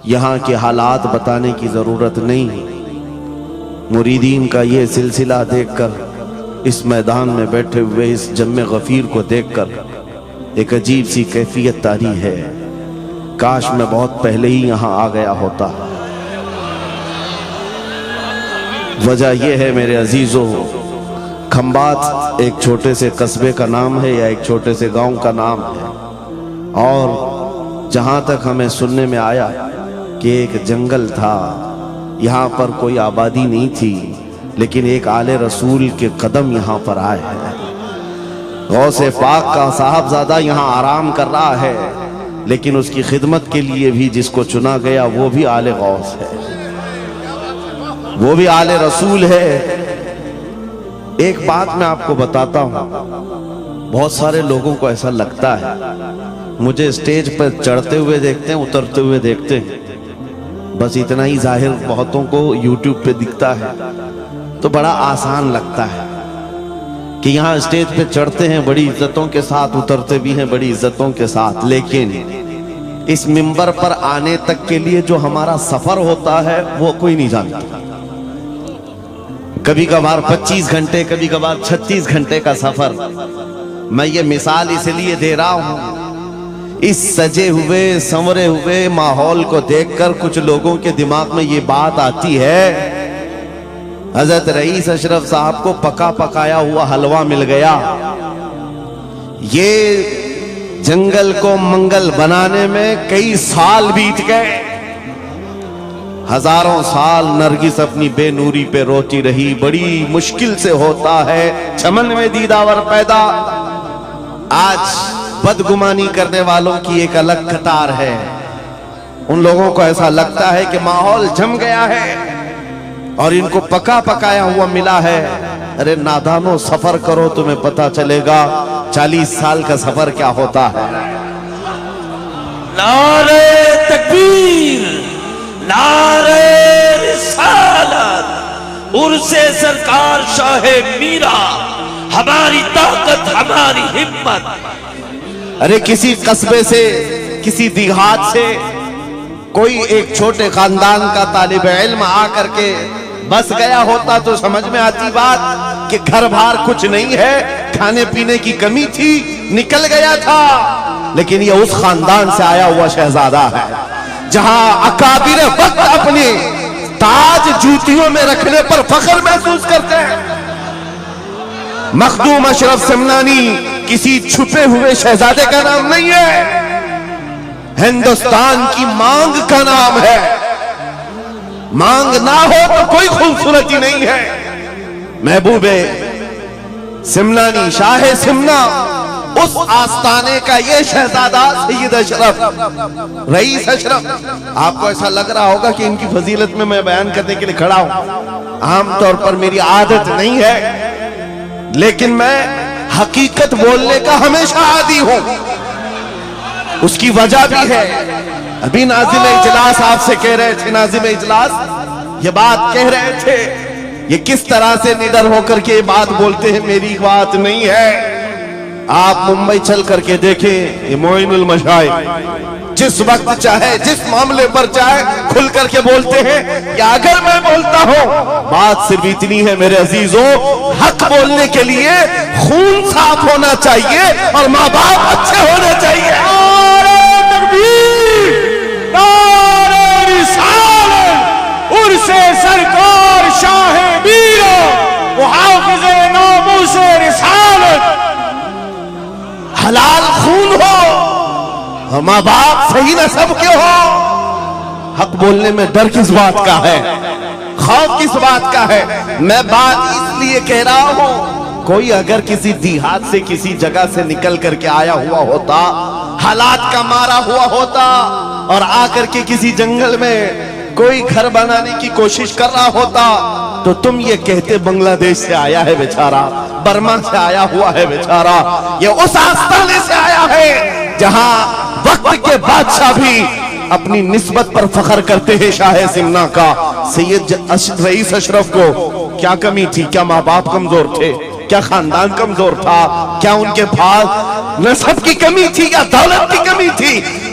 یہاں کے حالات بتانے کی ضرورت نہیں. مریدین کا یہ سلسلہ دیکھ کر، اس میدان میں بیٹھے ہوئے اس جم غفیر کو دیکھ کر ایک عجیب سی کیفیت طاری ہے. کاش میں بہت پہلے ہی یہاں آ گیا ہوتا. وجہ یہ ہے میرے عزیزوں، کھمبات ایک چھوٹے سے قصبے کا نام ہے یا ایک چھوٹے سے گاؤں کا نام ہے، اور جہاں تک ہمیں سننے میں آیا کہ ایک جنگل تھا، یہاں پر کوئی آبادی نہیں تھی، لیکن ایک آل رسول کے قدم یہاں پر آئے ہیں. غوث پاک کا صاحبزادہ یہاں آرام کر رہا ہے، لیکن اس کی خدمت کے لیے بھی جس کو چنا گیا وہ بھی آل غوث ہے، وہ بھی آل رسول ہے. ایک بات میں آپ کو بتاتا ہوں، بہت سارے لوگوں کو ایسا لگتا ہے مجھے اسٹیج پر چڑھتے ہوئے دیکھتے ہیں، اترتے ہوئے دیکھتے ہیں، بس اتنا ہی ظاہر بہتوں کو یوٹیوب پہ دکھتا ہے تو بڑا آسان لگتا ہے کہ یہاں اسٹیج پہ چڑھتے ہیں بڑی عزتوں کے ساتھ، اترتے بھی ہیں بڑی عزتوں کے ساتھ، لیکن اس منبر پر آنے تک کے لیے جو ہمارا سفر ہوتا ہے وہ کوئی نہیں جانتا. کبھی کبھار 25 گھنٹے، کبھی کبھار 36 گھنٹے کا سفر. میں یہ مثال اس لیے دے رہا ہوں، اس سجے ہوئے سنورے ہوئے ماحول کو دیکھ کر کچھ لوگوں کے دماغ میں یہ بات آتی ہے حضرت رئیس اشرف صاحب کو پکا پکایا ہوا حلوہ مل گیا. یہ جنگل کو منگل بنانے میں کئی سال بیت گئے، ہزاروں سال نرگس اپنی بے نوری پہ روتی رہی، بڑی مشکل سے ہوتا ہے چمن میں دیداور پیدا. آج بدگمانی کرنے والوں کی ایک الگ قطار ہے. ان لوگوں کو ایسا لگتا ہے کہ ماحول جم گیا ہے اور ان کو پکا پکایا ہوا ملا ہے. ارے نادانو، سفر کرو تمہیں پتا چلے گا 40 سال کا سفر کیا ہوتا ہے. نعرہ تکبیر، نعرہ رسالت، عرس سرکار شاہ میرا، ہماری طاقت ہماری ہمت. ارے کسی قصبے سے، کسی دیہات سے کوئی ایک چھوٹے خاندان کا طالب علم آ کر کے بس گیا ہوتا تو سمجھ میں آتی بات کہ گھر بھار کچھ نہیں ہے، کھانے پینے کی کمی تھی، نکل گیا تھا. لیکن یہ اس خاندان سے آیا ہوا شہزادہ ہے جہاں اکابر وقت اپنے تاج جوتیوں میں رکھنے پر فخر محسوس کرتے ہیں. مخدوم اشرف سمنانی کسی چھپے ہوئے شہزادے کا نام نہیں ہے، ہندوستان کی مانگ کا نام ہے. مانگ نہ ہو تو کوئی خوبصورتی نہیں ہے. محبوب سمنانی، شاہ سمنا، اس آستانے کا یہ شہزادہ سید اشرف، رئیس اشرف. آپ کو ایسا لگ رہا ہوگا کہ ان کی فضیلت میں بیان کرنے کے لیے کھڑا ہوں. عام طور پر میری عادت نہیں ہے، لیکن میں حقیقت بولنے کا ہمیشہ عادی ہوں. اس کی وجہ بھی ہے. ابھی ناظم اجلاس آپ سے کہہ رہے تھے، ناظم اجلاس یہ بات کہہ رہے تھے، یہ کس طرح سے نڈر ہو کر کے یہ بات بولتے ہیں، میری بات نہیں ہے. آپ ممبئی چل کر کے دیکھیں، یہ معین المشائخ جس وقت چاہے جس معاملے پر چاہے کھل کر کے بولتے ہیں. یا اگر میں بولتا ہوں، بات صرف اتنی ہے میرے عزیزوں، حق بولنے کے لیے خون صاف ہونا چاہیے اور ماں باپ اچھے ہونے چاہیے. نعرہ تکبیر، نعرہ رسالت، عرس سرکار شاہ میرا، محافظ ناموس رسالت. حلال خون ہو اور ماں باپ صحیح نسب کے ہو. حق بولنے میں ڈر کس بات کا ہے، خوف کس بات کا ہے. میں بات اس لیے کہہ رہا ہوں، کوئی اگر کسی دیہات سے کسی جگہ سے نکل کر کے آیا ہوا ہوتا، حالات کا مارا ہوا ہوتا اور آ کر کے کسی جنگل میں کوئی گھر بنانے کی کوشش کر رہا ہوتا تو تم یہ کہتے بنگلہ دیش سے آیا ہے بیچارہ، برما سے آیا ہوا ہے بیچارہ. یہ اس آستانے سے آیا ہے جہاں وقت کے بادشاہ بھی اپنی نسبت پر فخر کرتے ہیں. شاہ سمنا کا سید رئیس اشرف کو کیا کمی تھی؟ کیا ماں باپ کمزور تھے؟ کیا خاندان کمزور تھا؟ کیا ان کے پاس نسب کی کمی تھی یا دولت کی کمی تھی؟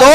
2,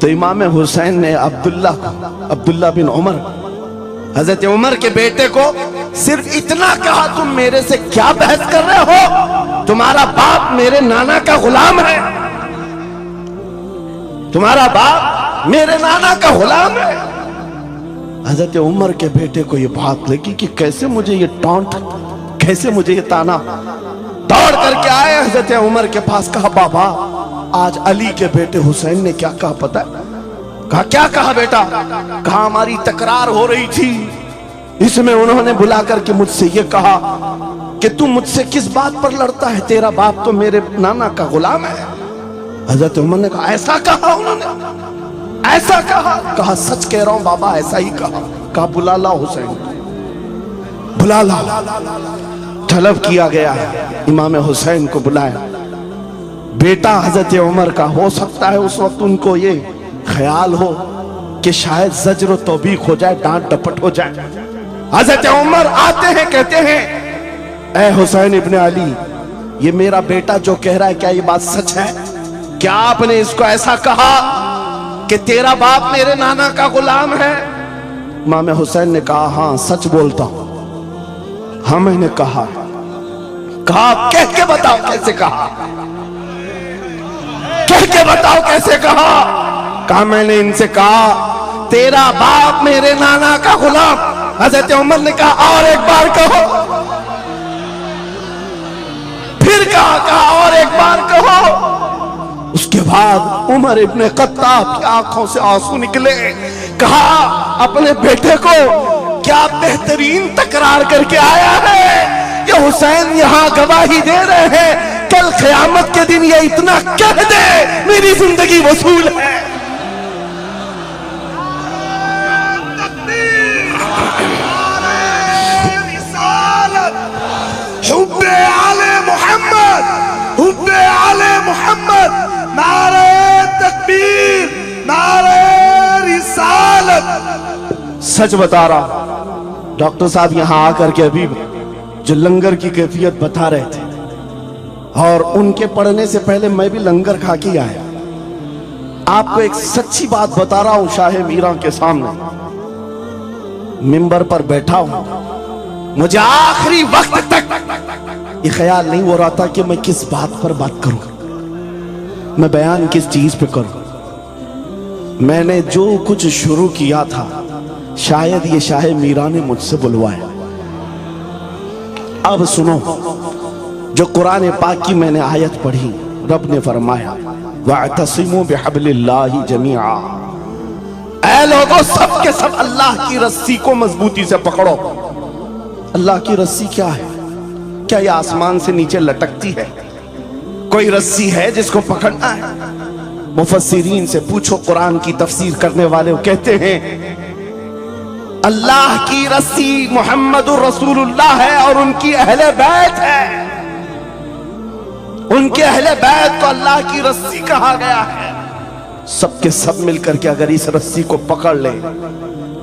تو امام حسین نے عبداللہ بن عمر، حضرت عمر کے بیٹے کو صرف اتنا کہا، تم میرے سے کیا بحث کر رہے ہو؟ تمہارا باپ میرے نانا کا غلام ہے، تمہارا باپ میرے نانا کا غلام ہے۔ حضرت عمر کے بیٹے کو یہ بات لگی کہ کیسے مجھے یہ ٹانٹ، کیسے مجھے یہ تانا۔ دوڑ کر کے آئے حضرت عمر کے پاس، کہا بابا آج علی کے بیٹے حسین نے کیا کہا پتہ ہے؟ کہا کیا کہا بیٹا؟ کہا ہماری تکرار ہو رہی تھی، اس میں انہوں نے بلا کر کے مجھ سے یہ کہا کہ تم مجھ سے کس بات پر لڑتا ہے، تیرا باپ تو میرے نانا کا غلام ہے۔ حضرت عمر نے کہا ایسا کہا انہوں نے، ایسا کہا؟ کہا سچ کہہ رہا ہوں بابا ایسا ہی کہا۔ کہا بلا لا حسین، بلا لا۔ طلب کیا گیا، امام حسین کو بلایا۔ بیٹا حضرت عمر کا، ہو سکتا ہے اس وقت ان کو یہ خیال ہو کہ شاید زجر و توبیخ ہو جائے، ڈانٹ ڈپٹ ہو جائے۔ حضرت عمر آتے ہیں، کہتے ہیں اے حسین ابن علی، یہ میرا بیٹا جو کہہ رہا ہے کیا یہ بات سچ ہے؟ کیا آپ نے اس کو ایسا کہا کہ تیرا باپ میرے نانا کا غلام ہے؟ امام حسین نے کہا ہاں سچ بولتا ہوں، ہاں میں نے کہا۔ کہا کہہ کے بتاؤ کیسے کہا، کہہ کے بتاؤ کیسے کہا؟ کہا میں نے ان سے کہا تیرا باپ میرے نانا کا غلام۔ حضرت عمر نے کہا اور ایک بار کہو، پھر کہا اور ایک بار کہو۔ اس کے بعد عمر ابن خطاب کی آنکھوں سے آنسو نکلے۔ کہا اپنے بیٹے کو کیا بہترین تکرار کر کے آیا ہے، یہ حسین یہاں گواہی دے رہے ہیں، کل قیامت کے دن یہ اتنا کہہ دے میری زندگی وصول ہے۔ حب آل محمد، حب آل محمد، نعرہ تکبیر، نعرہ رسالت۔ سچ بتا رہا، ڈاکٹر صاحب یہاں آ کر کے ابھی جو لنگر کی کیفیت بتا رہے تھے، اور ان کے پڑھنے سے پہلے میں بھی لنگر کھا کے آیا۔ آپ کو ایک سچی بات بتا رہا ہوں شاہ میراں کے سامنے، منبر پر بیٹھا ہوں، مجھے آخری وقت تک یہ خیال نہیں ہو رہا تھا کہ میں کس بات پر بات کروں، میں بیان کس چیز پہ کروں۔ میں نے جو کچھ شروع کیا تھا شاید یہ شاہ میراں نے مجھ سے بلوایا۔ اب سنو جو قرآن پاک کی میں نے آیت پڑھی، رب نے فرمایا وَاعْتَصِمُوا بِحَبْلِ اللَّهِ جَمِيعًا، اے لوگوں سب کے سب اللہ کی رسی کو مضبوطی سے پکڑو۔ اللہ کی رسی کیا ہے؟ کیا یہ آسمان سے نیچے لٹکتی ہے؟ کوئی رسی ہے جس کو پکڑنا ہے؟ مفسرین سے پوچھو، قرآن کی تفسیر کرنے والے کہتے ہیں اللہ کی رسی محمد الرسول اللہ ہے اور ان کی اہل بیت ہے، ان کے اہل بیت کو اللہ کی رسی کہا گیا ہے۔ سب کے سب مل کر کے اگر اس رسی کو پکڑ لے،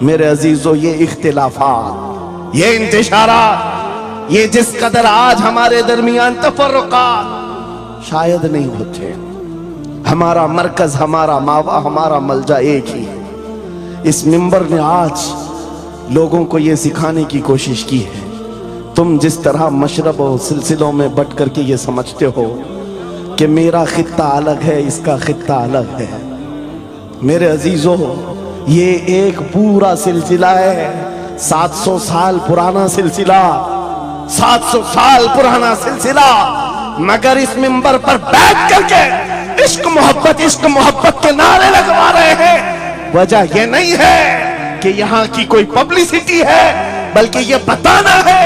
میرے عزیزو، یہ اختلافات، یہ انتشارات، یہ جس قدر آج ہمارے درمیان تفرقات شاید نہیں ہوتے۔ ہمارا مرکز، ہمارا ماوا، ہمارا ملجا ایک ہی ہے۔ اس منبر نے آج لوگوں کو یہ سکھانے کی کوشش کی ہے، تم جس طرح مشرب و سلسلوں میں بٹ کر کے یہ سمجھتے ہو کہ میرا خطہ الگ ہے، اس کا خطہ الگ ہے، میرے عزیزو یہ ایک پورا سلسلہ ہے، 700 سال پرانا سلسلہ، 700 سال پرانا سلسلہ، مگر اس منبر پر بیٹھ کر کے عشق محبت کے نعرے لگوا رہے ہیں۔ وجہ یہ نہیں ہے کہ یہاں کی کوئی پبلسٹی ہے، بلکہ یہ بتانا ہے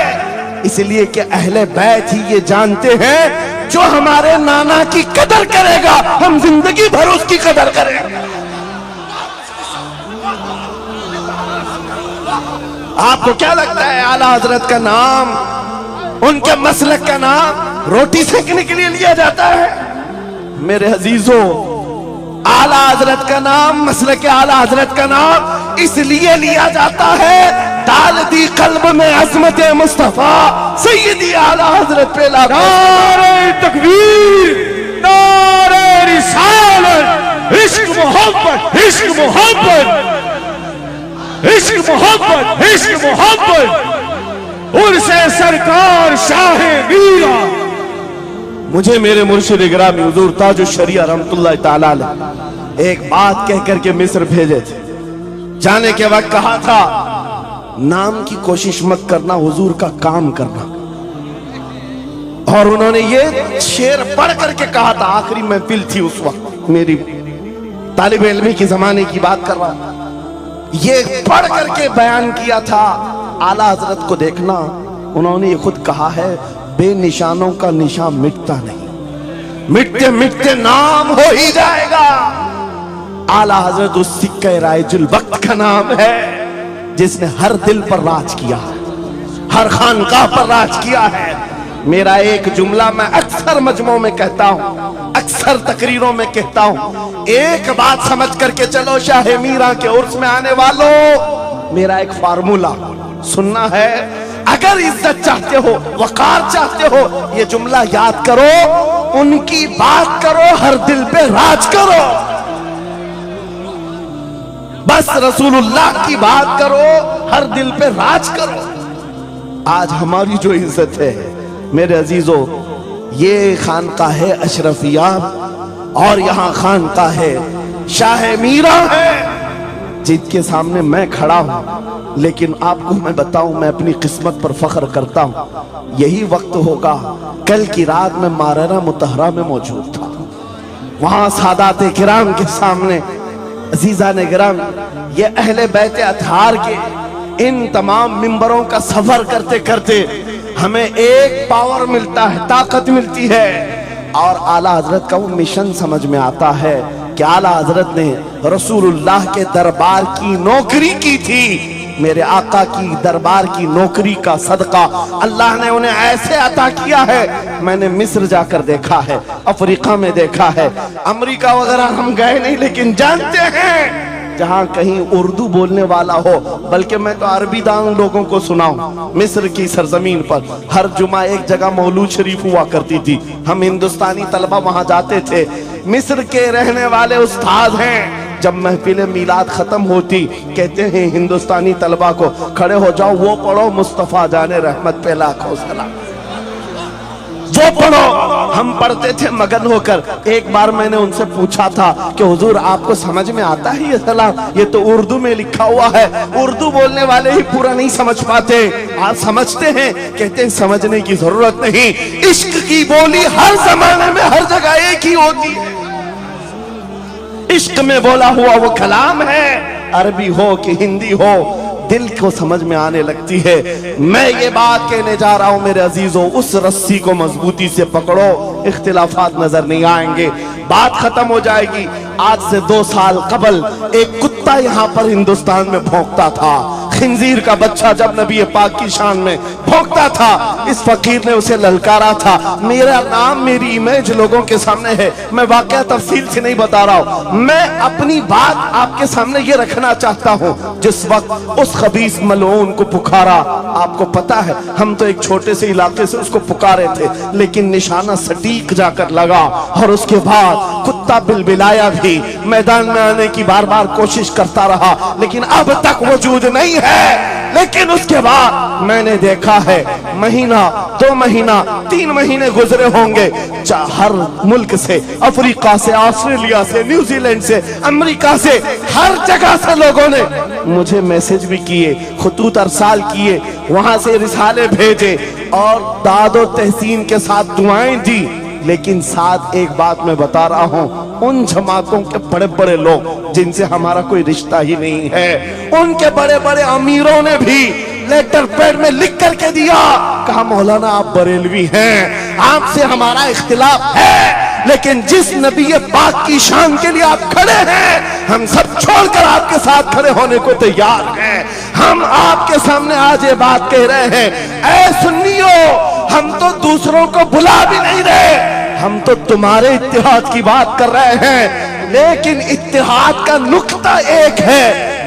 اس لیے کہ اہل بیت ہی یہ جانتے ہیں جو ہمارے نانا کی قدر کرے گا ہم زندگی بھر اس کی قدر کریں گے۔ آپ کو کیا لگتا ہے اعلیٰ حضرت کا نام، ان کے مسلک کا نام روٹی سیکنے کے لیے لیا جاتا ہے؟ میرے عزیزو، اعلیٰ حضرت کا نام، مسلک اعلیٰ حضرت کا نام اس لیے لیا جاتا ہے ڈال دی قلب میں عظمت مصطفیٰ سیدی اعلیٰ حضرت پہ نعرہ تکبیر، نعرہ رسالت، عشق محبت عشق محبت عشق محبت عشق محبت عرس سرکار شاہ میرا. مجھے میرے مرشد گرامی حضور تاج الشریعہ رحمت اللہ تعالی علیہ ایک بات کہہ کر کے مصر بھیجے تھے. جانے کے وقت کہا تھا نام کی کوشش مت کرنا، حضور کا کام کرنا. اور انہوں نے یہ شعر پڑھ کر کے کہا تھا، آخری محفل تھی اس وقت، میری طالب علمی کی زمانے کی بات کر رہا، یہ پڑھ کر کے بیان کیا تھا. اعلیٰ حضرت کو دیکھنا، انہوں نے یہ خود کہا ہے بے نشانوں کا نشان مٹتا نہیں، مٹتے مٹتے نام ہو ہی جائے گا. اعلیٰ حضرت اس سکہ رائج الوقت کا نام ہے جس نے ہر دل پر راج کیا ہے، ہر خانقاہ پر راج کیا ہے. میرا ایک جملہ میں اکثر مجمعوں میں کہتا ہوں، اکثر تقریروں میں کہتا ہوں، ایک بات سمجھ کر کے چلو شاہ میرا کے عرس میں آنے والوں، میرا ایک فارمولا سننا ہے. اگر عزت چاہتے ہو، وقار چاہتے ہو، یہ جملہ یاد کرو، ان کی بات کرو، ہر دل پہ راج کرو. بس رسول اللہ کی بات کرو، ہر دل پہ راج کرو. آج ہماری جو عزت ہے میرے عزیزو، یہ خانقاہ ہے اشرفیہ اور یہاں خانقاہ ہے شاہ میرا ہے جن کے سامنے میں کھڑا ہوں. لیکن آپ کو میں بتاؤں، میں اپنی قسمت پر فخر کرتا ہوں. یہی وقت ہوگا، کل کی رات میں ماررہ مطہرہ میں موجود تھا، وہاں سادات کرام کے سامنے عزیزان کرام، یہ اہل بیت اطہار کے ان تمام منبروں کا سفر کرتے کرتے ہمیں ایک پاور ملتا ہے، طاقت ملتی ہے. اور اعلیٰ حضرت کا وہ مشن سمجھ میں آتا ہے کہ اعلیٰ حضرت نے رسول اللہ کے دربار کی نوکری کی تھی. میرے آقا کی دربار کی نوکری کا صدقہ اللہ نے انہیں ایسے عطا کیا ہے. میں نے مصر جا کر دیکھا ہے، افریقہ میں دیکھا ہے، امریکہ وغیرہ ہم گئے نہیں، لیکن جانتے ہیں جہاں کہیں اردو بولنے والا ہو، بلکہ میں تو عربی دان لوگوں کو سناؤں. مصر کی سرزمین پر ہر جمعہ ایک جگہ مولود شریف ہوا کرتی تھی، ہم ہندوستانی طلبہ وہاں جاتے تھے. مصر کے رہنے والے استاد ہیں، جب محفل میلاد ختم ہوتی کہتے ہیں ہندوستانی طلبہ کو کھڑے ہو جاؤ، وہ پڑھو مصطفیٰ جان رحمت پہ لاکھوں سلام، وہ پڑھو. ہم پڑھتے تھے مگن ہو کر. ایک بار میں نے ان سے پوچھا تھا کہ حضور آپ کو سمجھ میں آتا ہے یہ سلام؟ یہ تو اردو میں لکھا ہوا ہے، اردو بولنے والے ہی پورا نہیں سمجھ پاتے، آپ سمجھتے ہیں؟ کہتے ہیں سمجھنے کی ضرورت نہیں، عشق کی بولی ہر زمانے میں ہر جگہ ایک ہی ہوتی ہے. عشق میں بولا ہوا وہ کلام ہے، عربی ہو کہ ہندی ہو، دل کو سمجھ میں آنے لگتی ہے. میں یہ بات کہنے جا رہا ہوں میرے عزیزوں، اس رسی کو مضبوطی سے پکڑو، اختلافات نظر نہیں آئیں گے، بات ختم ہو جائے گی. آج سے 2 سال قبل ایک کتا یہاں پر ہندوستان میں بھونکتا تھا، خنزیر کا بچہ جب نبی پاک کی شان میں بھونکتا تھا، اس فقیر نے اسے للکارا تھا. میرا نام، میری امیج لوگوں کے سامنے ہے، میں واقعہ تفصیل سے نہیں بتا رہا ہوں، میں اپنی بات آپ کے سامنے یہ رکھنا چاہتا ہوں. جس وقت اس خبیث ملعون کو پکارا، آپ کو پتا ہے ہم تو ایک چھوٹے سے علاقے سے اس کو پکارے تھے، لیکن نشانہ سٹیک جا کر لگا، اور اس کے بعد کتا بلبلایا بھی، میدان میں آنے کی بار بار کوشش کرتا رہا، لیکن اب تک وجود نہیں ہے. لیکن اس کے بعد میں نے دیکھا ہے مہینہ 2 مہینہ 3 مہینے گزرے ہوں گے، ہر ملک سے، افریقہ سے، آسٹریلیا سے، نیوزی لینڈ سے، امریکہ سے، ہر جگہ سے لوگوں نے مجھے میسج بھی کیے، خطوط ارسال کیے، وہاں سے رسالے بھیجے اور داد و تحسین کے ساتھ دعائیں دی. لیکن ساتھ ایک بات میں بتا رہا ہوں، ان جماعتوں کے بڑے بڑے لوگ جن سے ہمارا کوئی رشتہ ہی نہیں ہے، ان کے بڑے بڑے امیروں نے بھی لیٹر پیڈ میں لکھ کر کے دیا، کہا مولانا آپ بریلوی ہیں، آپ سے ہمارا اختلاف ہے، لیکن جس نبی پاک کی شان کے لیے آپ کھڑے ہیں، ہم سب چھوڑ کر آپ کے ساتھ کھڑے ہونے کو تیار ہیں. ہم آپ کے سامنے آج یہ بات کہہ رہے ہیں، اے سنیو، ہم تو دوسروں کو بلا بھی نہیں رہے، ہم تو تمہارے اتحاد کی بات کر رہے ہیں، لیکن اتحاد کا نقطہ ایک ہے،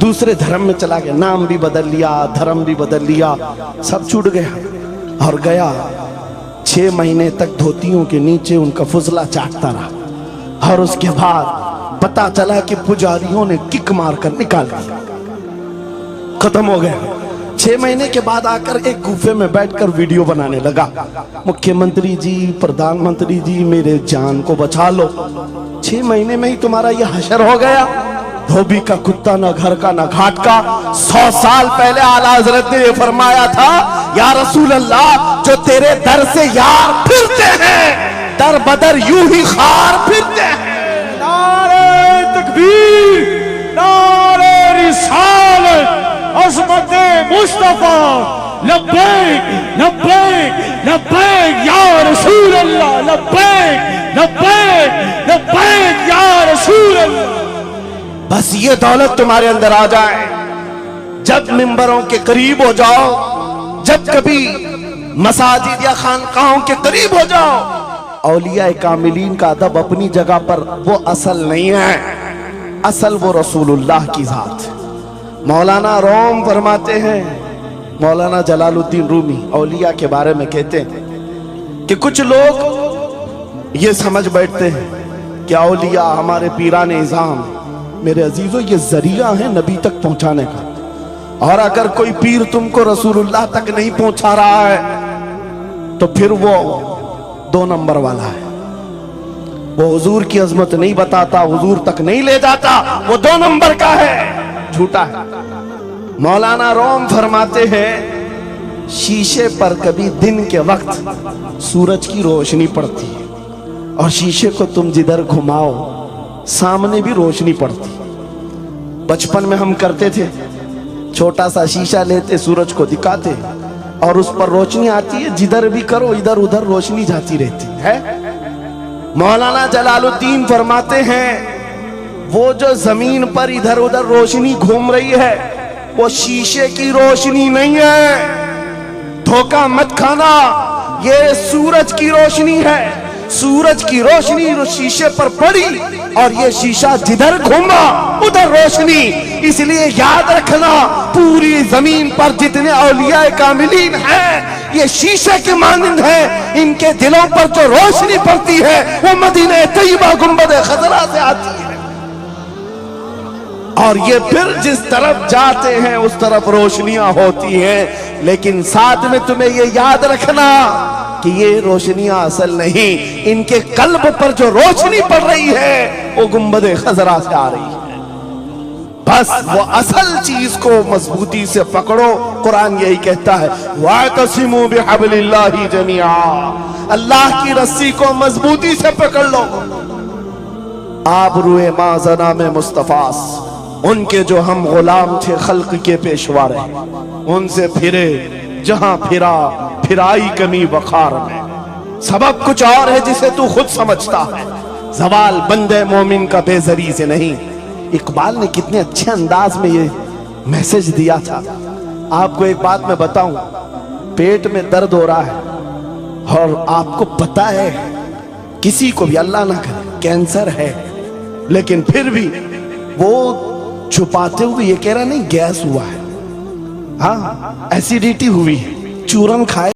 دوسرے دھرم میں چلا گیا, نام بھی بدل لیا, دھرم بھی بدل لیا, سب چھوٹ گیا اور گیا 6 مہینے تک دھوتیوں کے نیچے ان کا فضلہ چاٹتا رہا, اور اس کے بعد پتا چلا کہ پجاریوں نے کک مار کر نکال دیا, ختم ہو گیا. 6 مہینے کے بعد آ کر ایک گوفے میں بیٹھ کر ویڈیو بنانے لگا, مکھیہ منتری جی, پردھان منتری جی, میرے جان کو بچا لو, 6 مہینے میں ہی تمہارا یہ حشر ہو گیا. دھوبی کا کتا نہ گھر کا نہ گھاٹ کا. 100 سال پہلے اعلیٰ حضرت نے یہ فرمایا تھا, یا رسول اللہ جو تیرے در سے یار پھرتے ہیں در بدر یوں ہی خار پھرتے ہیں. نعرہ تکبیر, نعرہ رسالت, عظمت مصطفیٰ, لبیک لبیک لبیک یا رسول اللہ, لبیک لبیک لبیک یا رسول اللہ. بس یہ دولت تمہارے اندر آ جائے, جب ممبروں کے قریب ہو جاؤ, جب کبھی مساجد یا خانقاہوں کے قریب ہو جاؤ, اولیاء کاملین کا ادب اپنی جگہ پر وہ اصل نہیں ہے, اصل وہ رسول اللہ کی ذات. مولانا روم فرماتے ہیں, مولانا جلال الدین رومی اولیاء کے بارے میں کہتے ہیں کہ کچھ لوگ یہ سمجھ بیٹھتے ہیں کہ اولیاء ہمارے پیران اعظام. میرے عزیزو, یہ ذریعہ ہے نبی تک پہنچانے کا, اور اگر کوئی پیر تم کو رسول اللہ تک نہیں پہنچا رہا ہے تو پھر وہ 2 نمبر والا ہے. وہ حضور کی عظمت نہیں بتاتا, حضور تک نہیں لے جاتا, وہ 2 نمبر کا ہے, جھوٹا ہے. مولانا روم فرماتے ہیں شیشے پر کبھی دن کے وقت سورج کی روشنی پڑتی ہے, اور شیشے کو تم جدھر گھماؤ سامنے بھی روشنی پڑتی. بچپن میں ہم کرتے تھے, چھوٹا سا شیشہ لیتے, سورج کو دکھاتے, اور اس پر روشنی آتی ہے, جدھر بھی کرو ادھر ادھر روشنی جاتی رہتی ہے. مولانا جلال الدین فرماتے ہیں وہ جو زمین پر ادھر ادھر روشنی گھوم رہی ہے وہ شیشے کی روشنی نہیں ہے, دھوکہ مت کھانا, یہ سورج کی روشنی ہے. سورج کی روشنی شیشے پر پڑی اور یہ شیشہ جدھر گھوما ادھر روشنی. اس لیے یاد رکھنا, پوری زمین پر جتنے اولیاء کاملین ہیں یہ شیشے کے مانند ہیں, ان کے دلوں پر جو روشنی پڑتی ہے وہ مدینہ طیبہ گنبد خضرا سے آتی ہے, اور یہ پھر جس طرف جاتے ہیں اس طرف روشنیاں ہوتی ہیں. لیکن ساتھ میں تمہیں یہ یاد رکھنا کہ یہ روشنیاں اصل نہیں, ان کے قلب پر جو روشنی پڑ رہی ہے وہ گنبد خضرا سے آ رہی ہے. بس وہ اصل چیز کو مضبوطی سے پکڑو. قرآن یہی کہتا ہے وَاعْتَصِمُوا بِحَبْلِ اللَّهِ جَمِيعًا, اللہ کی رسی کو مضبوطی سے پکڑ لو. آپ روئے مازنا میں مصطفیٰ, ان کے جو ہم غلام تھے خلق کے پیشوا رہے, ان سے پھرے جہاں پھرا پھرائی کمی وقار میں. سبب کچھ اور ہے جسے تو خود سمجھتا ہے, زوال بندے مومن کا بے زری سے نہیں. اقبال نے کتنے اچھے انداز میں یہ میسج دیا تھا. آپ کو ایک بات میں بتاؤں, پیٹ میں درد ہو رہا ہے اور آپ کو پتا ہے کسی کو بھی اللہ نہ کرے کینسر ہے, لیکن پھر بھی وہ چھپاتے ہوئے یہ کہہ رہا نہیں گیس ہوا ہے, ہاں ایسیڈیٹی ہوئی ہے, چورن کھائے